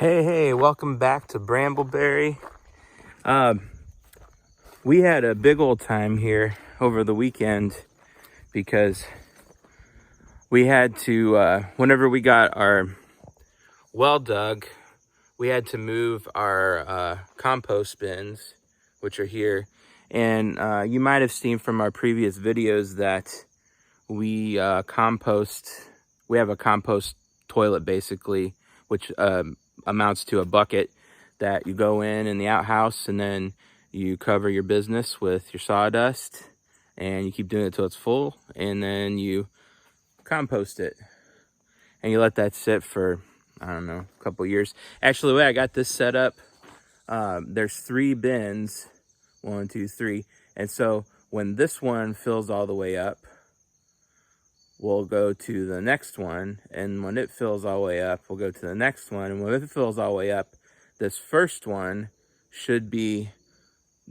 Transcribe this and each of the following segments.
Hey, welcome back to Brambleberry. We had a big old time here over the weekend because we had to, whenever we got our well dug, we had to move our compost bins, which are here. And you might have seen from our previous videos that we compost. We have a compost toilet basically, which amounts to a bucket that you go in the outhouse, and then you cover your business with your sawdust, and you keep doing it till it's full, and then you compost it, and you let that sit for, I don't know, a couple years. Actually, the way I got this set up, there's 3 bins, 1, 2, 3, and so when this one fills all the way up, we'll go to the next one, and when it fills all the way up, we'll go to the next one, and when it fills all the way up, this first one should be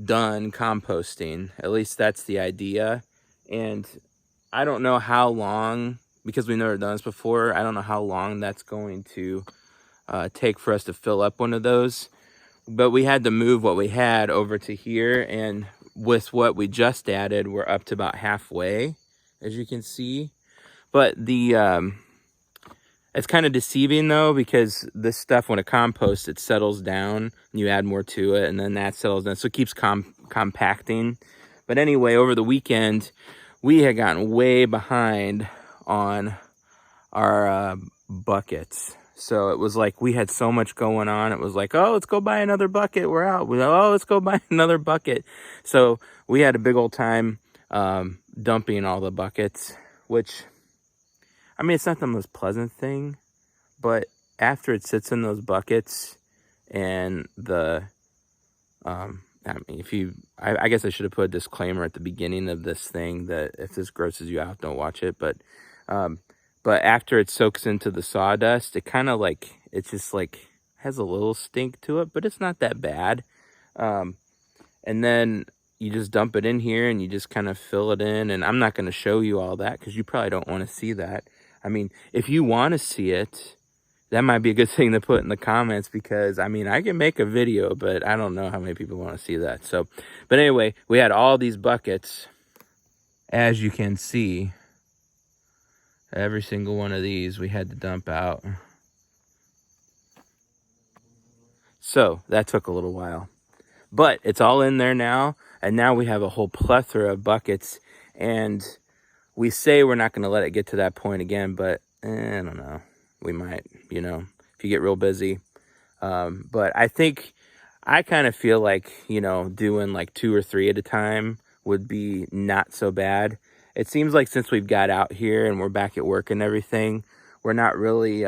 done composting. At least that's the idea. And I don't know how long, because we've never done this before, I don't know how long that's going to take for us to fill up one of those. But we had to move what we had over to here, and with what we just added, we're up to about halfway, as you can see. But the it's kind of deceiving though, because this stuff, when it composts, it settles down and you add more to it, and then that settles down, so it keeps compacting. But anyway, over the weekend we had gotten way behind on our buckets. So it was like we had so much going on. It was like, oh, let's go buy another bucket, we're out. Oh, let's go buy another bucket. So we had a big old time dumping all the buckets, which, I mean, it's not the most pleasant thing, but after it sits in those buckets, and I mean, I guess I should have put a disclaimer at the beginning of this thing that if this grosses you out, don't watch it. But after it soaks into the sawdust, it kind of like, it's just like has a little stink to it, but it's not that bad. And then you just dump it in here and you just kind of fill it in. And I'm not going to show you all that because you probably don't want to see that. I mean, if you want to see it, that might be a good thing to put in the comments, because I mean, I can make a video, but I don't know how many people want to see that. So, but anyway, we had all these buckets, as you can see. Every single one of these we had to dump out. So that took a little while, but it's all in there now. And now we have a whole plethora of buckets, and we say we're not going to let it get to that point again, but I don't know. We might, if you get real busy. But I think, I kind of feel like, doing like 2 or 3 at a time would be not so bad. It seems like since we've got out here and we're back at work and everything, we're not really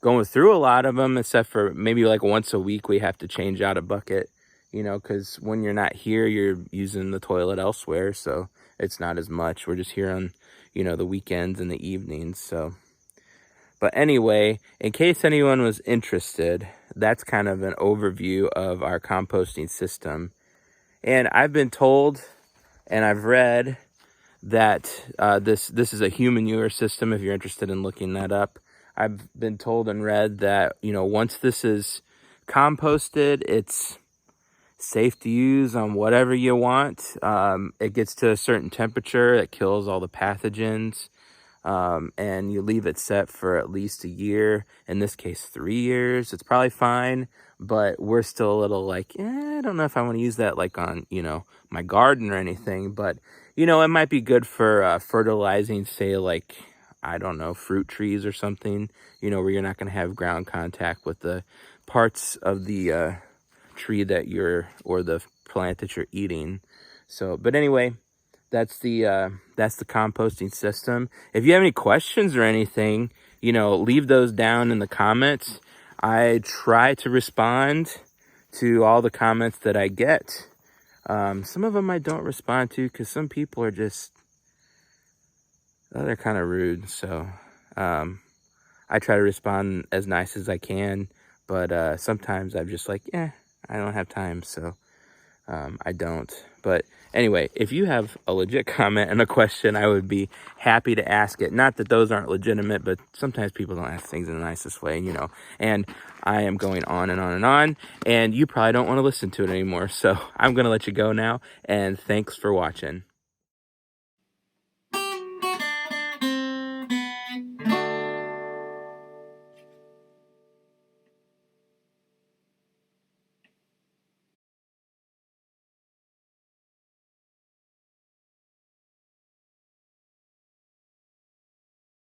going through a lot of them, except for maybe like once a week we have to change out a bucket, because when you're not here, you're using the toilet elsewhere, so it's not as much. We're just here on, the weekends and the evenings. So, but anyway, in case anyone was interested, that's kind of an overview of our composting system. And I've been told, and I've read that this is a human manure system. If you're interested in looking that up, I've been told and read that, once this is composted, it's safe to use on whatever you want. It gets to a certain temperature that kills all the pathogens, and you leave it set for at least a year. In this case, 3 years. It's probably fine, but we're still a little like, I don't know if I want to use that like on, my garden or anything. But, it might be good for fertilizing, say, like, I don't know, fruit trees or something, where you're not going to have ground contact with the parts of the tree that or the plant that you're eating. So, but anyway, that's the composting system. If you have any questions or anything, leave those down in the comments. I try to respond to all the comments that I get. Some of them I don't respond to because some people are just, they're kind of rude. So I try to respond as nice as I can, but sometimes I'm just like, I don't have time. So, I don't. But anyway, if you have a legit comment and a question, I would be happy to ask it. Not that those aren't legitimate, but sometimes people don't ask things in the nicest way, you know. And I am going on and on and on, and you probably don't want to listen to it anymore. So I'm going to let you go now, and thanks for watching.